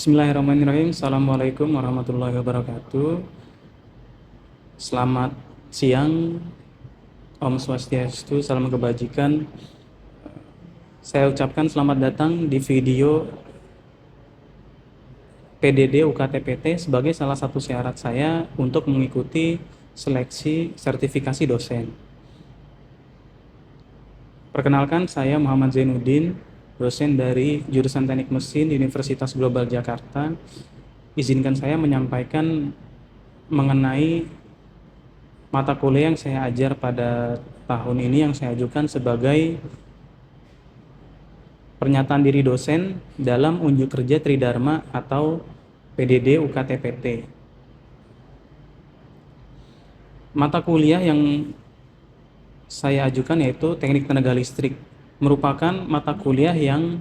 Bismillahirrahmanirrahim. Assalamualaikum warahmatullahi wabarakatuh. Selamat siang, Om Swastiastu, salam kebajikan. Saya ucapkan selamat datang di video PDD UKT-PT sebagai salah satu syarat saya untuk mengikuti seleksi sertifikasi dosen. Perkenalkan, saya Muhammad Zainuddin, dosen dari jurusan Teknik Mesin Universitas Global Jakarta. Izinkan saya menyampaikan mengenai mata kuliah yang saya ajar pada tahun ini yang saya ajukan sebagai pernyataan diri dosen dalam unjuk kerja Tridharma atau PDD UKT-PT. Mata kuliah yang saya ajukan yaitu Teknik Tenaga Listrik, merupakan mata kuliah yang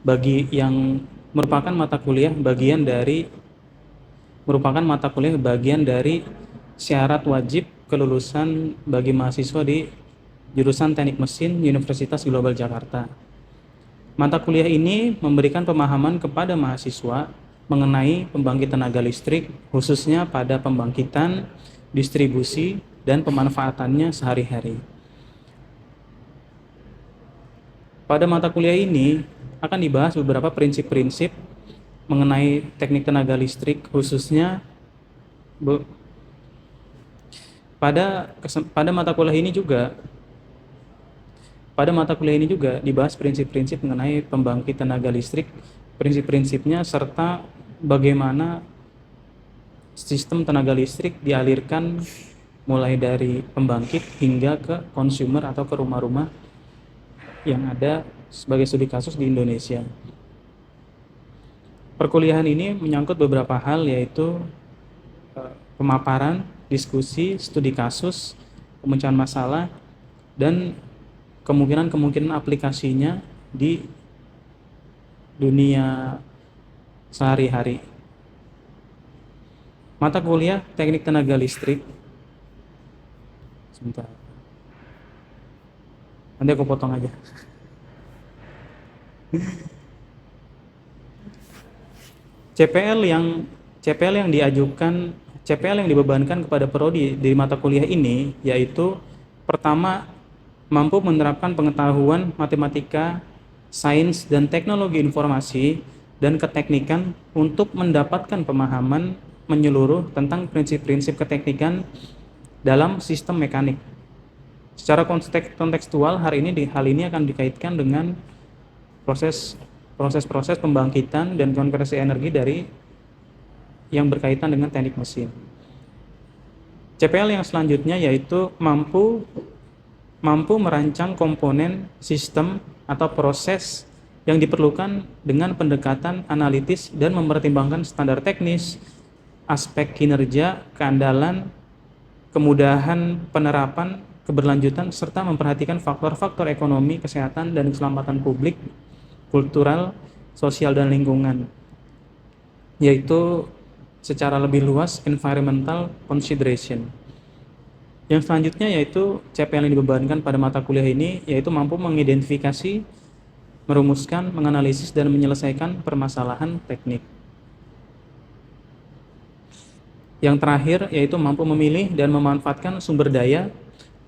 bagian dari syarat wajib kelulusan bagi mahasiswa di jurusan Teknik Mesin Universitas Global Jakarta. Mata kuliah ini memberikan pemahaman kepada mahasiswa mengenai pembangkit tenaga listrik, khususnya pada pembangkitan, distribusi, dan pemanfaatannya sehari-hari. Pada mata kuliah ini akan dibahas beberapa prinsip-prinsip mengenai teknik tenaga listrik, khususnya pada mata kuliah ini juga dibahas prinsip-prinsip mengenai pembangkit tenaga listrik, prinsip-prinsipnya, serta bagaimana sistem tenaga listrik dialirkan mulai dari pembangkit hingga ke konsumer atau ke rumah-rumah yang ada sebagai studi kasus di Indonesia. Perkuliahan ini menyangkut beberapa hal, yaitu pemaparan, diskusi, studi kasus, pemecahan masalah, dan kemungkinan aplikasinya di dunia sehari-hari. Mata kuliah Teknik Tenaga Listrik, sebentar, nanti aku potong aja. CPL yang dibebankan kepada prodi di mata kuliah ini yaitu pertama, mampu menerapkan pengetahuan matematika, sains, dan teknologi informasi dan keteknikan untuk mendapatkan pemahaman menyeluruh tentang prinsip-prinsip keteknikan dalam sistem mekanik. Secara kontekstual, hal ini akan dikaitkan dengan proses pembangkitan dan konversi energi yang berkaitan dengan teknik mesin. CPL yang selanjutnya yaitu mampu merancang komponen sistem atau proses yang diperlukan dengan pendekatan analitis dan mempertimbangkan standar teknis, aspek kinerja, keandalan, kemudahan penerapan, keberlanjutan, serta memperhatikan faktor-faktor ekonomi, kesehatan, dan keselamatan publik, kultural, sosial, dan lingkungan, yaitu secara lebih luas environmental consideration. Yang selanjutnya yaitu CPL yang dibebankan pada mata kuliah ini yaitu mampu mengidentifikasi, merumuskan, menganalisis, dan menyelesaikan permasalahan teknik. Yang terakhir yaitu mampu memilih dan memanfaatkan sumber daya,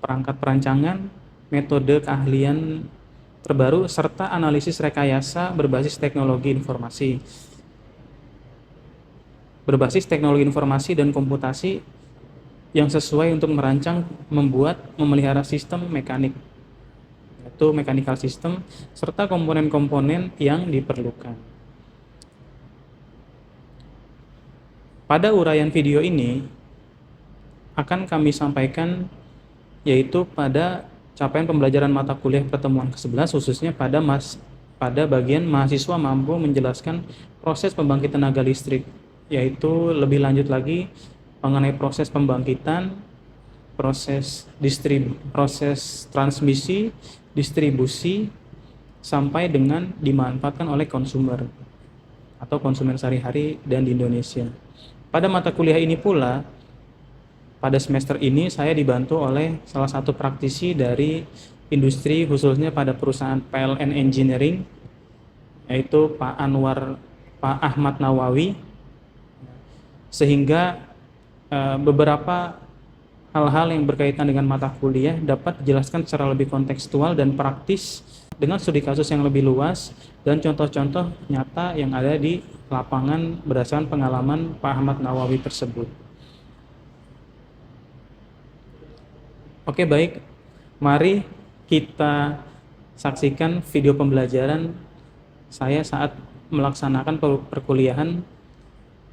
perangkat perancangan, metode keahlian terbaru, serta analisis rekayasa berbasis teknologi informasi dan komputasi yang sesuai untuk merancang, membuat, memelihara sistem mekanik, yaitu mechanical system, serta komponen-komponen yang diperlukan. Pada uraian video ini akan kami sampaikan yaitu pada capaian pembelajaran mata kuliah pertemuan ke-11, khususnya pada bagian mahasiswa mampu menjelaskan proses pembangkit tenaga listrik, yaitu lebih lanjut lagi mengenai proses pembangkitan, proses transmisi, distribusi, sampai dengan dimanfaatkan oleh konsumer atau konsumen sehari-hari dan di Indonesia. Pada mata kuliah ini pula, pada semester ini saya dibantu oleh salah satu praktisi dari industri, khususnya pada perusahaan PLN Engineering, yaitu Pak Pak Ahmad Nawawi, sehingga beberapa hal-hal yang berkaitan dengan mata kuliah dapat dijelaskan secara lebih kontekstual dan praktis dengan studi kasus yang lebih luas dan contoh-contoh nyata yang ada di lapangan berdasarkan pengalaman Pak Ahmad Nawawi tersebut. Oke, baik. Mari kita saksikan video pembelajaran saya saat melaksanakan perkuliahan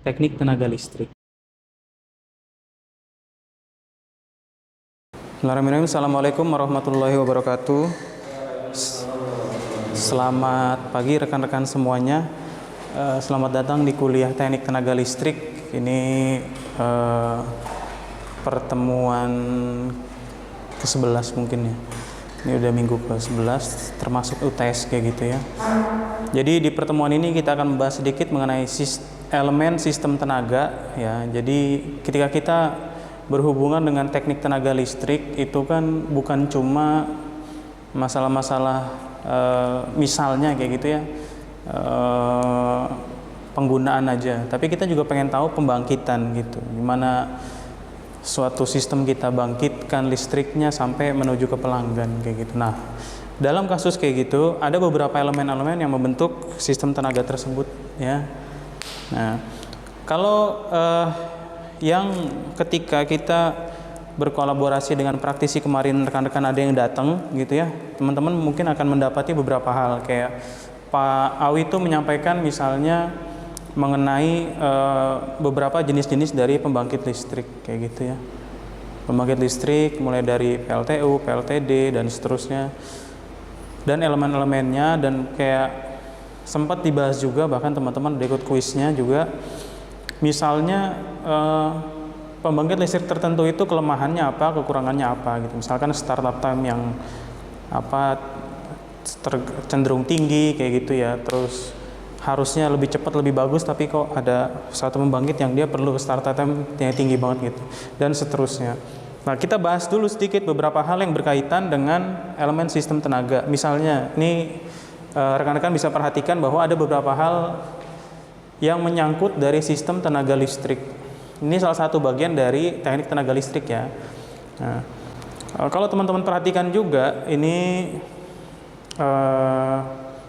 teknik tenaga listrik. Bismillahirrahmanirrahim. Assalamualaikum warahmatullahi wabarakatuh. Selamat pagi rekan-rekan semuanya. Selamat datang di kuliah teknik tenaga listrik. Ini pertemuan ke-11 mungkin ya. Ini udah minggu ke-11 termasuk UTS kayak gitu ya. Jadi di pertemuan ini kita akan membahas sedikit mengenai elemen sistem tenaga ya. Jadi ketika kita berhubungan dengan teknik tenaga listrik itu kan bukan cuma masalah-masalah misalnya kayak gitu ya, penggunaan aja, tapi kita juga pengen tahu pembangkitan gitu, gimana suatu sistem kita bangkitkan listriknya sampai menuju ke pelanggan kayak gitu. Nah, dalam kasus kayak gitu ada beberapa elemen-elemen yang membentuk sistem tenaga tersebut ya. Nah, kalau yang ketika kita berkolaborasi dengan praktisi kemarin, rekan-rekan ada yang datang gitu ya, teman-teman mungkin akan mendapati beberapa hal kayak Pak Awi itu menyampaikan misalnya mengenai beberapa jenis-jenis dari pembangkit listrik kayak gitu ya. Pembangkit listrik mulai dari PLTU, PLTD dan seterusnya, dan elemen-elemennya, dan kayak sempat dibahas juga bahkan teman-teman udah ikut kuisnya juga. Misalnya pembangkit listrik tertentu itu kelemahannya apa, kekurangannya apa gitu. Misalkan startup time yang cenderung tinggi kayak gitu ya. Terus harusnya lebih cepat, lebih bagus, tapi kok ada satu pembangkit yang dia perlu startup time yang tinggi banget gitu. Dan seterusnya. Nah, kita bahas dulu sedikit beberapa hal yang berkaitan dengan elemen sistem tenaga. Misalnya, ini rekan-rekan bisa perhatikan bahwa ada beberapa hal yang menyangkut dari sistem tenaga listrik. Ini salah satu bagian dari teknik tenaga listrik ya. Nah, kalau teman-teman perhatikan juga, ini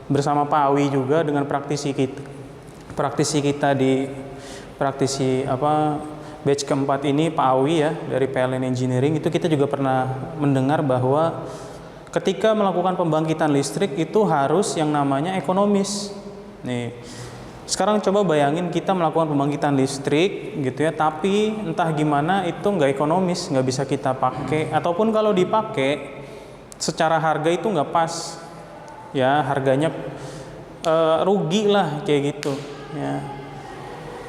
bersama Pak Awi juga dengan praktisi kita di batch keempat ini, Pak Awi ya dari PLN Engineering, itu kita juga pernah mendengar bahwa ketika melakukan pembangkitan listrik itu harus yang namanya ekonomis. Nih, sekarang coba bayangin kita melakukan pembangkitan listrik gitu ya, tapi entah gimana itu nggak ekonomis, nggak bisa kita pakai, ataupun kalau dipakai secara harga itu nggak pas ya, harganya rugi lah kayak gitu ya.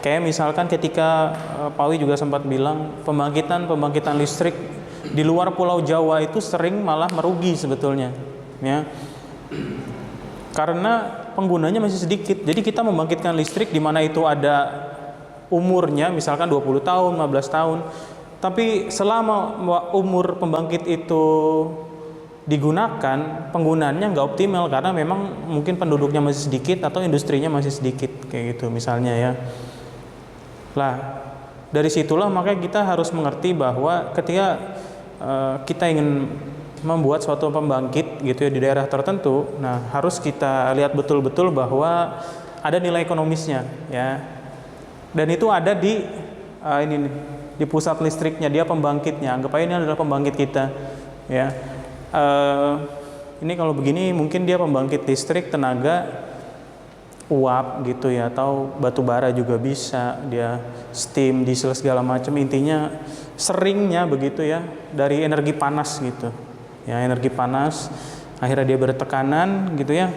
Kayak misalkan ketika Pak Wi juga sempat bilang pembangkitan listrik di luar Pulau Jawa itu sering malah merugi sebetulnya ya, karena penggunanya masih sedikit. Jadi kita membangkitkan listrik di mana itu ada umurnya misalkan 20 tahun, 15 tahun. Tapi selama umur pembangkit itu digunakan, penggunaannya nggak optimal karena memang mungkin penduduknya masih sedikit atau industrinya masih sedikit kayak gitu misalnya ya. Lah, dari situlah makanya kita harus mengerti bahwa ketika kita ingin membuat suatu pembangkit gitu ya di daerah tertentu, nah harus kita lihat betul-betul bahwa ada nilai ekonomisnya ya, dan itu ada di ini nih, di pusat listriknya, dia pembangkitnya, anggap aja ini adalah pembangkit kita ya. Ini kalau begini mungkin dia pembangkit listrik tenaga uap gitu ya, atau batu bara juga bisa, dia steam, diesel segala macam, intinya seringnya begitu ya, dari energi panas gitu ya, energi panas, akhirnya dia bertekanan gitu ya.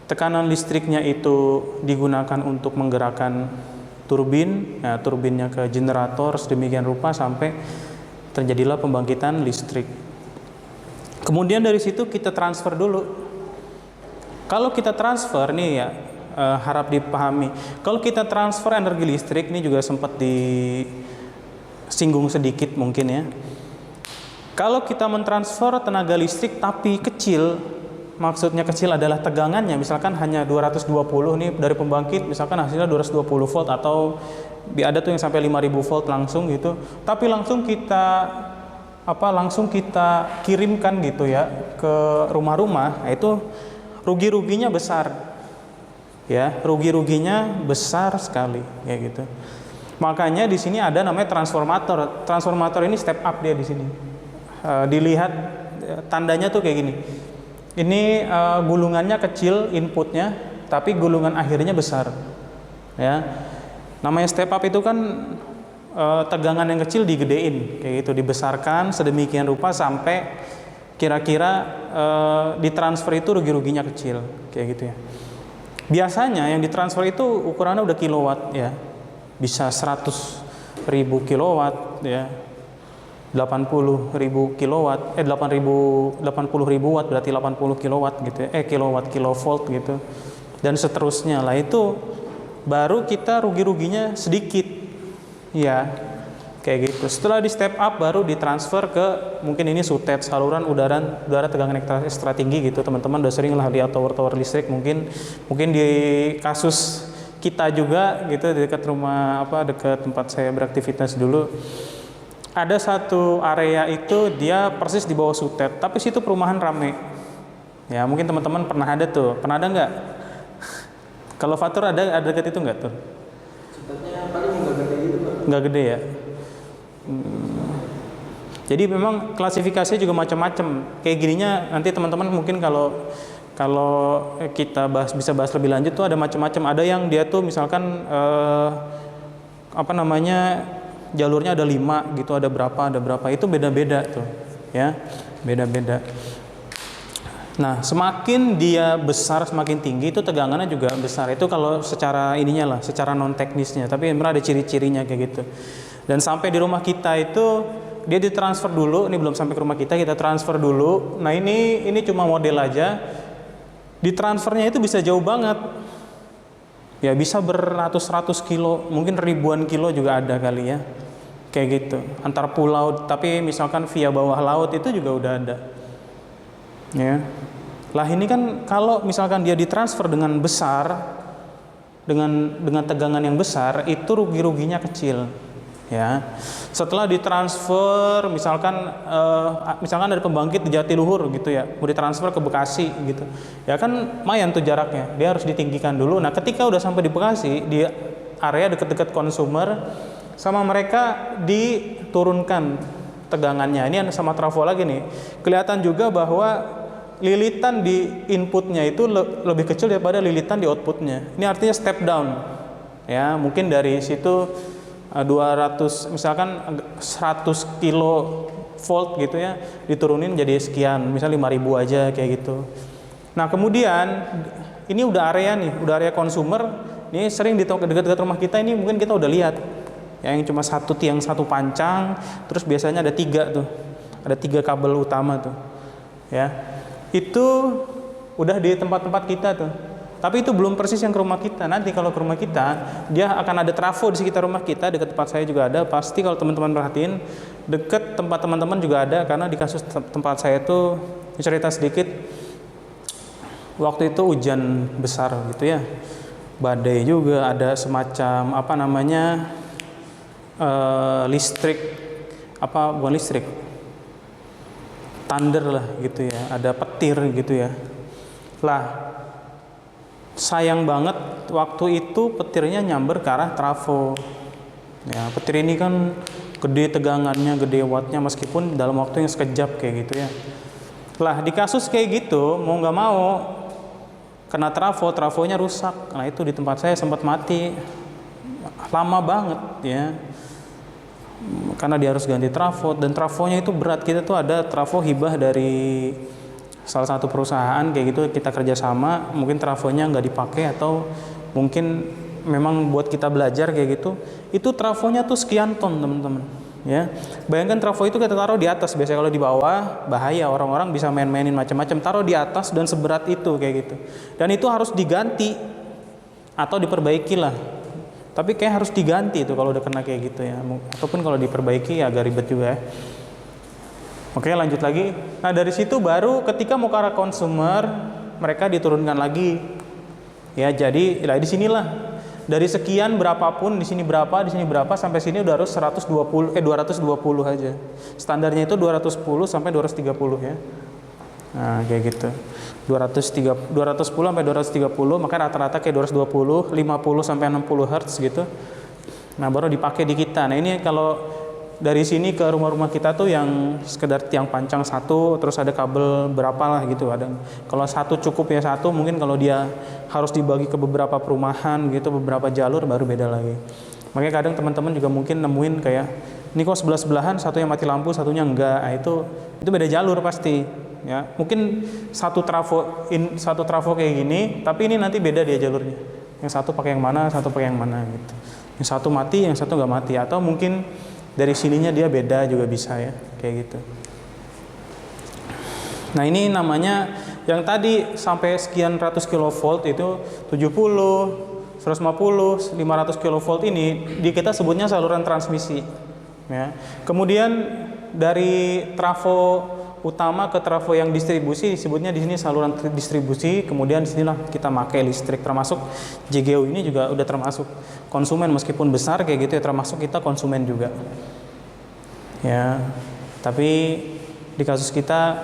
Tekanan listriknya itu digunakan untuk menggerakkan turbin, ya, turbinnya ke generator sedemikian rupa sampai terjadilah pembangkitan listrik. Kemudian dari situ kita transfer dulu. Kalau kita transfer nih ya, harap dipahami, kalau kita transfer energi listrik, ini juga sempat disinggung sedikit mungkin ya. Kalau kita mentransfer tenaga listrik tapi kecil, maksudnya kecil adalah tegangannya, misalkan hanya 220 nih dari pembangkit, misalkan hasilnya 220 volt atau ada tuh yang sampai 5000 volt langsung gitu, tapi langsung kita kirimkan gitu ya ke rumah-rumah, nah itu rugi-ruginya besar ya, rugi-ruginya besar sekali kayak gitu. Makanya di sini ada namanya transformator. Transformator ini step up dia di sini. Dilihat tandanya tuh kayak gini. Ini gulungannya kecil inputnya, tapi gulungan akhirnya besar. Ya, namanya step up itu kan tegangan yang kecil digedein, kayak gitu, dibesarkan sedemikian rupa sampai kira-kira ditransfer itu rugi-ruginya kecil, kayak gitu ya. Biasanya yang ditransfer itu ukurannya udah kilowatt ya. Bisa 100.000 kilowatt ya, 80.000 kilowatt, 80.000 watt berarti 80 kilowatt gitu ya, kilowatt kilovolt gitu, dan seterusnya lah. Itu baru kita rugi-ruginya sedikit ya, kayak gitu. Setelah di step up baru ditransfer ke, mungkin ini SUTET, saluran udara tegangan ekstra tinggi gitu. Teman-teman udah sering lah lihat tower listrik, mungkin di kasus kita juga gitu di dekat rumah dekat tempat saya beraktivitas dulu, ada satu area itu dia persis di bawah SUTET, tapi situ perumahan rame ya. Mungkin teman-teman pernah ada nggak? Kalau Fatur ada dekat itu nggak tuh? SUTET-nya paling nggak gede gitu Pak. Nggak gede ya. Jadi memang klasifikasinya juga macam-macam. Kayak gininya nanti teman-teman mungkin kalau kita bisa bahas lebih lanjut tuh ada macam-macam. Ada yang dia tuh misalkan jalurnya ada 5 gitu, ada berapa itu beda-beda tuh ya, beda-beda. Nah, semakin dia besar, semakin tinggi itu tegangannya juga besar. Itu kalau secara ininya lah, secara non teknisnya, tapi memang ada ciri-cirinya kayak gitu. Dan sampai di rumah kita itu dia ditransfer dulu, ini belum sampai ke rumah kita transfer dulu. Nah, ini cuma model aja. Ditransfernya itu bisa jauh banget. Ya bisa beratus-ratus kilo, mungkin ribuan kilo juga ada kali ya. Kayak gitu. Antar pulau, tapi misalkan via bawah laut itu juga udah ada. Ya. Lah ini kan kalau misalkan dia ditransfer dengan besar, dengan tegangan yang besar, itu rugi-ruginya kecil. Ya, setelah ditransfer misalkan ada pembangkit di Jatiluhur gitu ya, mau ditransfer ke Bekasi gitu ya, kan lumayan tuh jaraknya, dia harus ditinggikan dulu. Nah, ketika udah sampai di Bekasi, di area dekat-dekat konsumer, sama mereka diturunkan tegangannya. Ini sama trafo lagi nih, kelihatan juga bahwa lilitan di inputnya itu lebih kecil daripada lilitan di outputnya. Ini artinya step down ya, mungkin dari situ 200 misalkan 100 kilo volt gitu ya, diturunin jadi sekian, misalnya 5.000 aja kayak gitu. Nah, kemudian ini udah area konsumer. Ini sering di dekat-dekat rumah kita ini mungkin kita udah lihat ya, yang cuma satu tiang satu pancang, terus biasanya ada 3 tuh, ada 3 kabel utama tuh ya. Itu udah di tempat-tempat kita tuh. Tapi itu belum persis yang ke rumah kita. Nanti kalau ke rumah kita, dia akan ada trafo di sekitar rumah kita, dekat tempat saya juga ada. Pasti kalau teman-teman perhatiin, dekat tempat teman-teman juga ada. Karena di kasus tempat saya itu, cerita sedikit, waktu itu hujan besar gitu ya, badai juga, ada semacam listrik, bukan listrik, thunder lah gitu ya, ada petir gitu ya. Lah, sayang banget waktu itu petirnya nyamber ke arah trafo. Ya, petir ini kan gede tegangannya, gede wattnya, meskipun dalam waktu yang sekejap kayak gitu ya. Lah, di kasus kayak gitu, mau nggak mau kena trafonya rusak. Nah, itu di tempat saya sempat mati lama banget ya, karena dia harus ganti trafo, dan trafonya itu berat. Kita tuh ada trafo hibah dari salah satu perusahaan kayak gitu, kita kerjasama, mungkin trafonya nggak dipakai atau mungkin memang buat kita belajar kayak gitu. Itu trafonya tuh sekian ton teman-teman ya. Bayangkan trafo itu kita taruh di atas, biasanya kalau di bawah bahaya, orang-orang bisa main-mainin macam-macam. Taruh di atas dan seberat itu kayak gitu, dan itu harus diganti atau diperbaiki lah. Tapi kayak harus diganti itu kalau udah kena kayak gitu ya, ataupun kalau diperbaiki ya agak ribet juga ya. Oke, lanjut lagi. Nah, dari situ baru ketika mau ke arah consumer, mereka diturunkan lagi. Ya, jadi di sinilah dari sekian berapapun, di sini berapa sampai sini udah harus 220 aja. Standarnya itu 210 sampai 230 ya. Nah, kayak gitu. 210 sampai 230, maka rata-rata kayak 220, 50 sampai 60 Hz gitu. Nah, baru dipakai di kita. Nah, ini kalau dari sini ke rumah-rumah kita tuh yang sekedar tiang pancang satu, terus ada kabel berapa lah gitu. Ada. Kalau satu cukup ya satu, mungkin kalau dia harus dibagi ke beberapa perumahan gitu, beberapa jalur baru beda lagi. Makanya kadang teman-teman juga mungkin nemuin kayak ini kok sebelah-sebelahan, satu yang mati lampu, satunya enggak. Nah, itu beda jalur pasti. Ya, mungkin satu trafo kayak gini, tapi ini nanti beda dia jalurnya. Yang satu pakai yang mana, satu pakai yang mana gitu. Yang satu mati, yang satu nggak mati, atau mungkin dari sininya dia beda juga bisa ya, kayak gitu. Nah, ini namanya yang tadi sampai sekian ratus kilovolt itu 70, 150, 500 kilovolt ini di kita sebutnya saluran transmisi. Ya. Kemudian dari trafo utama ke trafo yang distribusi disebutnya di sini saluran distribusi. Kemudian di sinilah kita pakai listrik, termasuk JGU ini juga udah termasuk konsumen meskipun besar kayak gitu ya, termasuk kita konsumen juga. Ya, tapi di kasus kita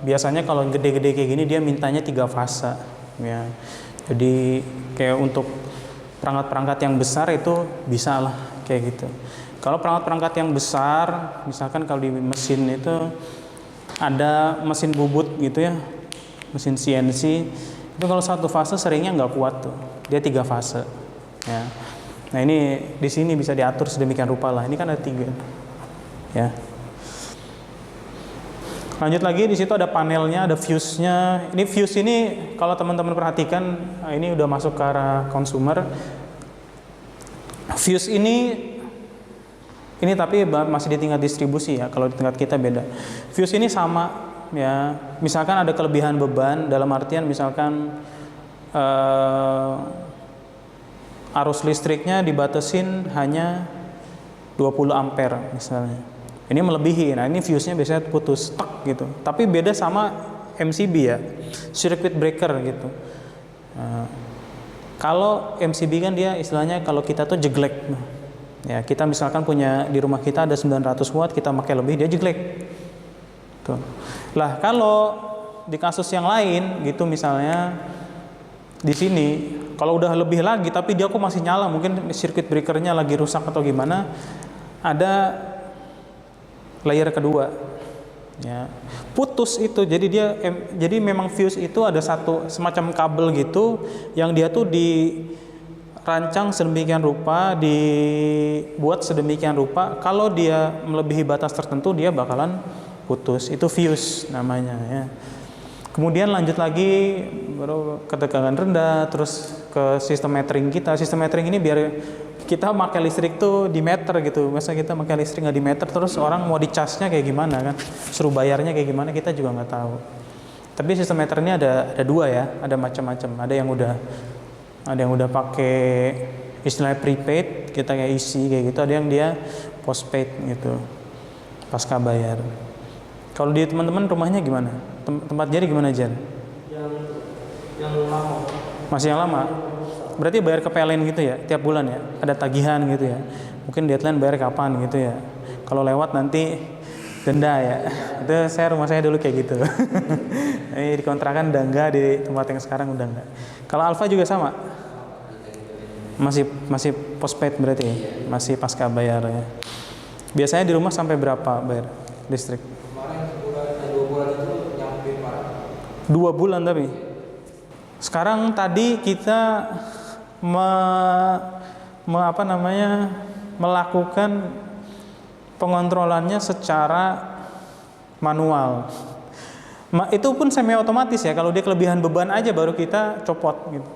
biasanya kalau gede-gede kayak gini dia mintanya 3 fase. Ya, jadi kayak untuk perangkat-perangkat yang besar itu bisa lah kayak gitu. Kalau perangkat-perangkat yang besar, misalkan kalau di mesin itu ada mesin bubut gitu ya, mesin CNC, itu kalau satu fase seringnya nggak kuat tuh, dia 3 fase. Ya. Nah, ini di sini bisa diatur sedemikian rupa lah. Ini kan ada 3. Ya. Lanjut lagi, di situ ada panelnya, ada fuse-nya. Ini fuse ini kalau teman-teman perhatikan, ini udah masuk ke arah consumer. Fuse ini tapi masih di tingkat distribusi ya, kalau di tingkat kita beda. Fuse ini sama ya, misalkan ada kelebihan beban, dalam artian misalkan arus listriknya dibatasin hanya 20 ampere misalnya. Ini melebihi, nah ini fuse-nya biasanya putus, tek gitu. Tapi beda sama MCB ya, circuit breaker gitu. Kalau MCB kan dia istilahnya kalau kita tuh jeglek. Ya, kita misalkan punya di rumah kita ada 900 watt, kita pakai lebih dia jeglek. Tuh. Lah, kalau di kasus yang lain gitu misalnya di sini kalau udah lebih lagi tapi dia kok masih nyala, mungkin circuit breakernya lagi rusak atau gimana, ada layer kedua. Ya. Putus itu. Jadi memang fuse itu ada satu semacam kabel gitu yang dia tuh dirancang sedemikian rupa, dibuat sedemikian rupa, kalau dia melebihi batas tertentu dia bakalan putus. Itu fuse namanya ya. Kemudian lanjut lagi baru ke tegangan rendah, terus ke sistem metering kita. Sistem metering ini biar kita pakai listrik tuh di meter gitu. Masa kita pakai listrik nggak di meter, terus orang mau dicasnya kayak gimana kan? Suruh bayarnya kayak gimana kita juga nggak tahu. Tapi sistem meter ini ada 2 ya, ada macam-macam. Ada yang udah pakai istilahnya prepaid, kita kayak isi kayak gitu. Ada yang dia postpaid gitu, pasca bayar. Kalau di teman-teman rumahnya gimana? Tempat jadi gimana, Jan? Yang lama. Masih yang lama? Berarti bayar ke PLN gitu ya, tiap bulan ya? Ada tagihan gitu ya? Mungkin deadline bayar kapan gitu ya? Kalau lewat nanti denda ya? Itu rumah saya dulu kayak gitu. Ini dikontrakan udah enggak, di tempat yang sekarang udah enggak. Kalau Alfa juga sama? Masih postpaid berarti ya? Masih pasca bayar ya? Biasanya di rumah sampai berapa bayar listrik? Kemarin 2 bulan itu nyampe 4. 2 bulan tapi? Sekarang tadi kita melakukan pengontrolannya secara manual. Itu pun semi otomatis ya, kalau dia kelebihan beban aja baru kita copot gitu.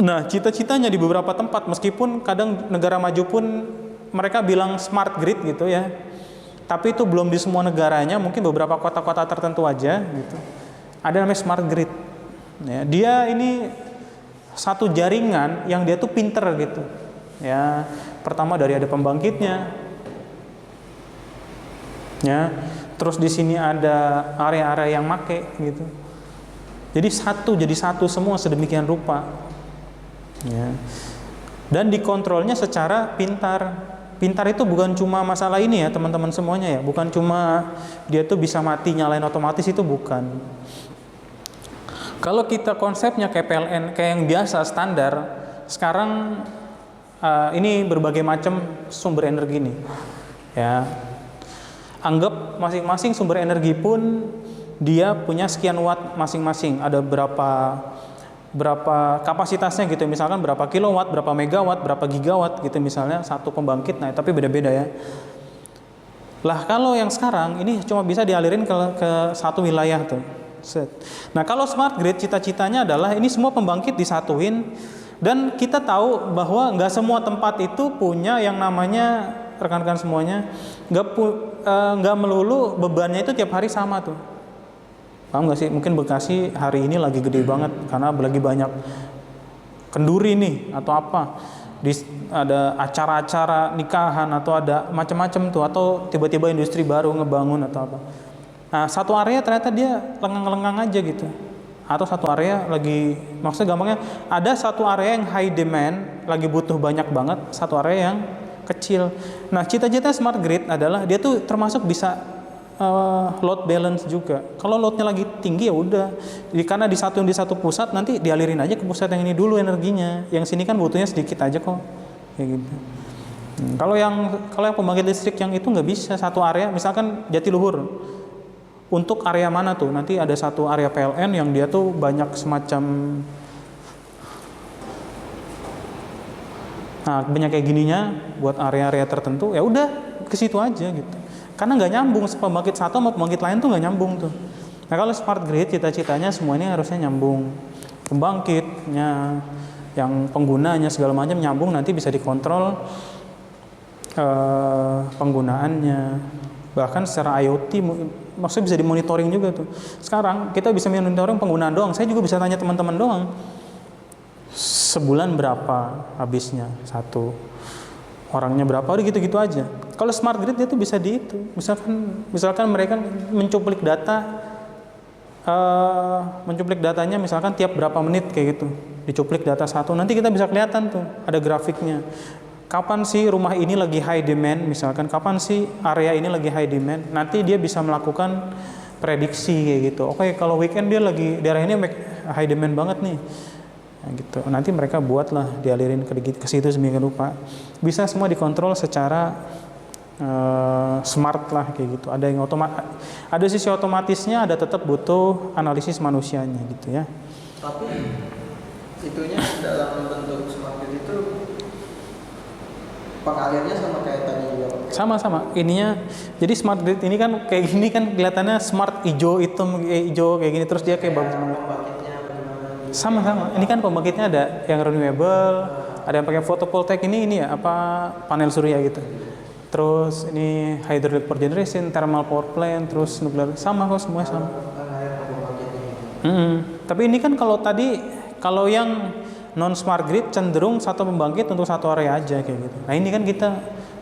Nah, cita-citanya di beberapa tempat, meskipun kadang negara maju pun mereka bilang smart grid gitu ya, tapi itu belum di semua negaranya, mungkin beberapa kota-kota tertentu aja gitu. Ada namanya smart grid. Ya, dia ini satu jaringan yang dia tuh pinter gitu. Ya, pertama dari ada pembangkitnya, ya. Terus di sini ada area-area yang make gitu. Jadi satu semua sedemikian rupa. Ya. Dan dikontrolnya secara pintar. Pintar itu bukan cuma masalah ini ya teman-teman semuanya ya, bukan cuma dia tuh bisa mati nyalain otomatis, itu bukan. Kalau kita konsepnya kayak PLN, kayak yang biasa standar, sekarang ini berbagai macam sumber energi nih. Ya. Anggap masing-masing sumber energi pun dia punya sekian watt masing-masing, ada berapa kapasitasnya gitu, misalkan berapa kilowatt, berapa megawatt, berapa gigawatt gitu misalnya satu pembangkit, nah tapi beda-beda ya. Lah kalau yang sekarang ini cuma bisa dialirin ke satu wilayah tuh. Set. Nah kalau smart grid cita-citanya adalah ini semua pembangkit disatuin, dan kita tahu bahwa nggak semua tempat itu punya yang namanya, rekan-rekan semuanya, nggak melulu bebannya itu tiap hari sama tuh. Paham nggak sih? Mungkin Bekasi hari ini lagi gede banget karena lagi banyak kenduri nih atau apa. Ada acara-acara nikahan atau ada macam-macam tuh, atau tiba-tiba industri baru ngebangun atau apa. Nah, satu area ternyata dia lengang-lengang aja gitu. Atau satu area lagi, maksudnya gampangnya ada satu area yang high demand, lagi butuh banyak banget, satu area yang kecil. Nah, cita-cita smart grid adalah dia tuh termasuk bisa load balance juga. Kalau loadnya lagi tinggi ya udah, karena di satu pusat nanti dialirin aja ke pusat yang ini dulu energinya. Yang sini kan butuhnya sedikit aja kok, kayak gitu. Kalau yang pembangkit listrik yang itu nggak bisa satu area, misalkan Jatiluhur, untuk area mana tuh? Nanti ada satu area PLN yang dia tuh banyak semacam, nah banyak kayak gininya buat area-area tertentu, ya udah ke situ aja gitu. Karena nggak nyambung, pembangkit satu sama pembangkit lain tuh nggak nyambung tuh. Nah kalau smart grid cita-citanya semua ini harusnya nyambung, pembangkitnya, yang penggunanya segala macam nyambung, nanti bisa dikontrol penggunaannya, bahkan secara IoT, maksudnya bisa dimonitoring juga tuh. Sekarang kita bisa monitoring penggunaan doang, saya juga bisa tanya teman-teman doang, sebulan berapa habisnya satu, orangnya berapa, udah gitu-gitu aja. Kalau smart grid dia tuh bisa di itu, misalkan mereka mencuplik datanya misalkan tiap berapa menit kayak gitu, dicuplik data satu, nanti kita bisa kelihatan tuh ada grafiknya. Kapan sih rumah ini lagi high demand, misalkan kapan sih area ini lagi high demand, nanti dia bisa melakukan prediksi kayak gitu. Oke, kalau weekend dia lagi daerah ini high demand banget nih. Nah, gitu. Nanti mereka buatlah dialirin ke situ sedemikian rupa. Bisa semua dikontrol secara smart lah kayak gitu. Ada yang ada sisi otomatisnya, ada tetap butuh analisis manusianya gitu ya. Tapi itunya dalam bentuk smart grid itu pengalirnya sama kayak tadi juga. Sama-sama. Ininya jadi smart grid ini kan kayak gini kan kelihatannya smart, hijau hitam hijau kayak gini, terus dia kayak bagus banget. Sama-sama. Ini kan pembangkitnya ada yang renewable, ada yang pakai photovoltaik, ini ya apa panel surya gitu. Terus ini hydraulic power generation, thermal power plant, terus nuklir, sama kok semuanya sama. Tapi ini kan kalau yang non smart grid cenderung satu pembangkit untuk satu area aja kayak gitu. Nah ini kan kita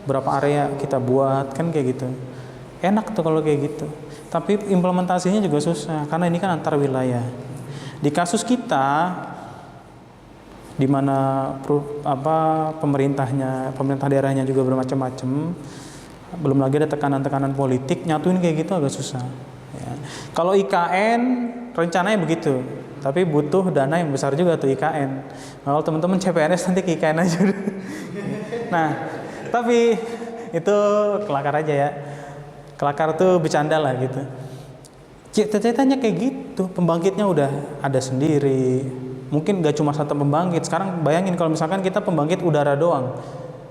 berapa area kita buat kan kayak gitu. Enak tuh kalau kayak gitu. Tapi implementasinya juga susah karena ini kan antar wilayah. Di kasus kita, di mana pemerintah daerahnya juga bermacam-macam, belum lagi ada tekanan-tekanan politik, nyatuin kayak gitu agak susah. Ya. Kalau IKN rencananya begitu, tapi butuh dana yang besar juga tuh IKN. Nah, kalau teman-teman CPNS nanti ke IKN aja. Nah, tapi itu kelakar aja ya. Kelakar tuh bercanda lah gitu. Cita-citanya kayak gitu, pembangkitnya udah ada sendiri. Mungkin gak cuma satu pembangkit. Sekarang bayangin kalau misalkan kita pembangkit udara doang,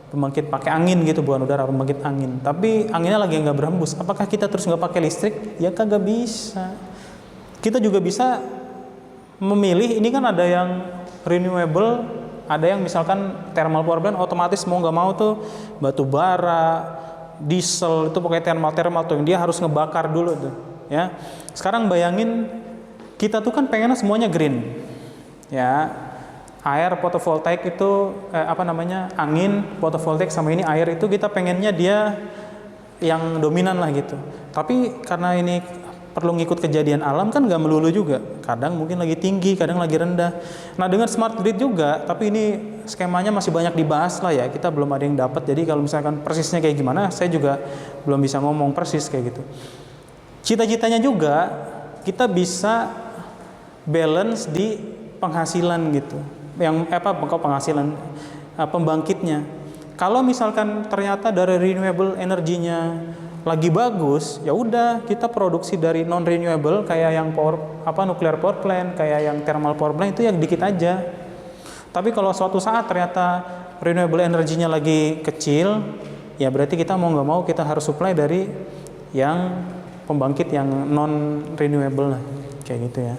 pembangkit pakai angin gitu, bukan udara, pembangkit angin. Tapi anginnya lagi nggak berhembus. Apakah kita terus nggak pakai listrik? Ya kagak bisa. Kita juga bisa memilih. Ini kan ada yang renewable, ada yang misalkan thermal power plant, otomatis mau nggak mau tuh batu bara, diesel itu pokoknya thermal tuh yang dia harus ngebakar dulu tuh. Ya, sekarang bayangin kita tuh kan pengennya semuanya green, ya, air fotovoltaik itu angin fotovoltaik sama ini air itu kita pengennya dia yang dominan lah gitu. Tapi karena ini perlu ngikut kejadian alam kan nggak melulu juga. Kadang mungkin lagi tinggi, kadang lagi rendah. Nah dengan smart grid juga, tapi ini skemanya masih banyak dibahas lah ya. Kita belum ada yang dapat. Jadi kalau misalkan persisnya kayak gimana, saya juga belum bisa ngomong persis kayak gitu. Cita-citanya juga kita bisa balance di penghasilan gitu. Yang penghasilan pembangkitnya. Kalau misalkan ternyata dari renewable energinya lagi bagus, ya udah kita produksi dari non renewable kayak yang nuclear power plant, kayak yang thermal power plant itu yang dikit aja. Tapi kalau suatu saat ternyata renewable energinya lagi kecil, ya berarti kita mau nggak mau kita harus supply dari yang pembangkit yang non renewable lah, kayak gitu ya.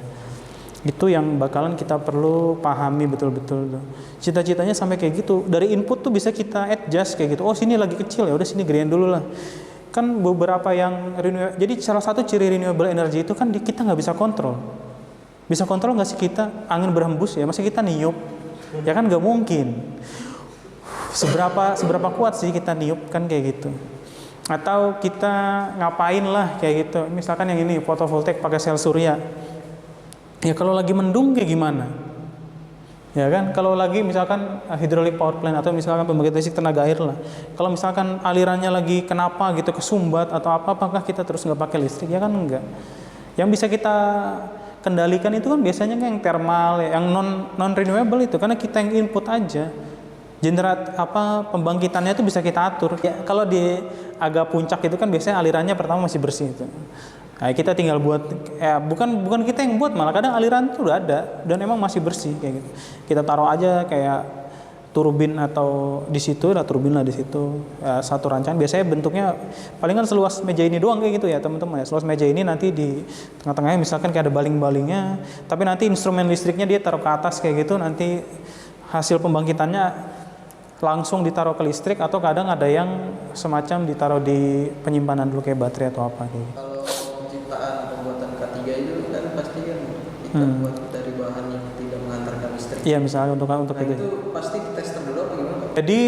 Itu yang bakalan kita perlu pahami betul-betul tuh. Cita-citanya sampai kayak gitu. Dari input tuh bisa kita adjust kayak gitu. Oh sini lagi kecil, ya udah sini gedein dulu lah. Kan beberapa yang renewable. Jadi salah satu ciri renewable energy itu kan kita nggak bisa kontrol. Bisa kontrol nggak sih kita angin berhembus ya? Masih kita niup? Ya kan nggak mungkin. Seberapa kuat sih kita niup kan kayak gitu. Atau kita ngapain lah kayak gitu. Misalkan yang ini fotovoltaik pakai sel surya. Ya kalau lagi mendung kayak gimana? Ya kan, kalau lagi misalkan hydraulic power plant atau misalkan pembangkit listrik tenaga air lah. Kalau misalkan alirannya lagi kenapa gitu kesumbat atau apa, apakah kita terus nggak pakai listrik? Ya kan enggak. Yang bisa kita kendalikan itu kan biasanya yang thermal, yang non renewable itu karena kita yang input aja. Pembangkitannya itu bisa kita atur. Ya, kalau di agak puncak itu kan biasanya alirannya pertama masih bersih itu. Nah, kita tinggal buat, bukan kita yang buat, malah kadang aliran itu udah ada dan emang masih bersih kayak gitu. Kita taruh aja kayak turbin atau di situ, ada turbin lah di situ, satu rancangan. Biasanya bentuknya palingan seluas meja ini doang kayak gitu ya teman-teman ya. Seluas meja ini nanti di tengah-tengahnya misalkan kayak ada baling-balingnya, tapi nanti instrumen listriknya dia taruh ke atas kayak gitu. Nanti hasil pembangkitannya langsung ditaruh ke listrik atau kadang ada yang semacam ditaruh di penyimpanan dulu kayak baterai atau apa gitu. Kita buat dari bahan yang tidak mengantarkan listrik. Iya, misalnya untuk itu. Itu pasti tester dulu apa gimana? Jadi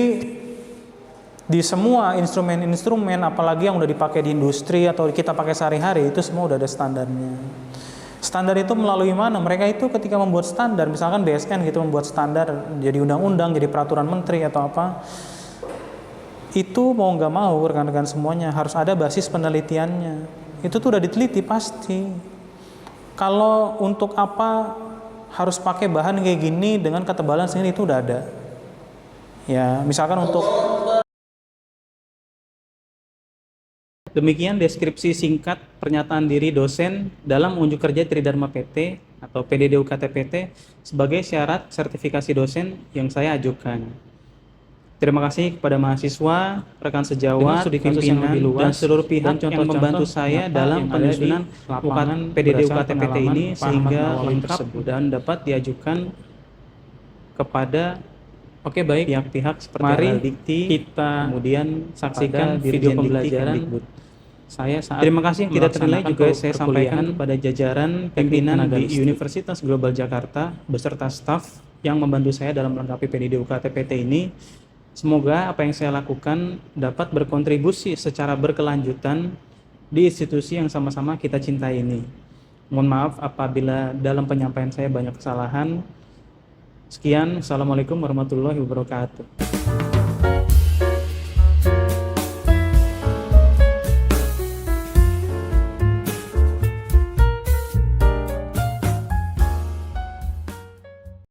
di semua instrumen-instrumen apalagi yang udah dipakai di industri atau kita pakai sehari-hari itu semua udah ada standarnya. Standar itu melalui mana? Mereka itu ketika membuat standar, misalkan BSN gitu membuat standar jadi undang-undang, jadi peraturan menteri atau apa. Itu mau nggak mau rekan-rekan semuanya harus ada basis penelitiannya. Itu tuh udah diteliti pasti. Kalau untuk apa harus pakai bahan kayak gini dengan ketebalan segini itu udah ada. Ya, misalkan untuk demikian deskripsi singkat pernyataan diri dosen dalam unjuk kerja Tridharma PT atau PDD UKT-PT sebagai syarat sertifikasi dosen yang saya ajukan. Terima kasih kepada mahasiswa, rekan sejawat, pimpinan, dan seluruh pihak yang membantu saya dalam penyusunan PDD UKT-PT ini sehingga lengkap dan dapat diajukan kepada pihak-pihak seperti Dikti, kita kemudian saksikan video pembelajaran saya saat terima kasih yang tidak ternilai juga saya sampaikan kepada jajaran pimpinan di Universitas Global Jakarta beserta staf yang membantu saya dalam melengkapi PDD UKT-PT ini. Semoga apa yang saya lakukan dapat berkontribusi secara berkelanjutan di institusi yang sama-sama kita cintai ini. Mohon maaf apabila dalam penyampaian saya banyak kesalahan. Sekian, Assalamualaikum warahmatullahi wabarakatuh.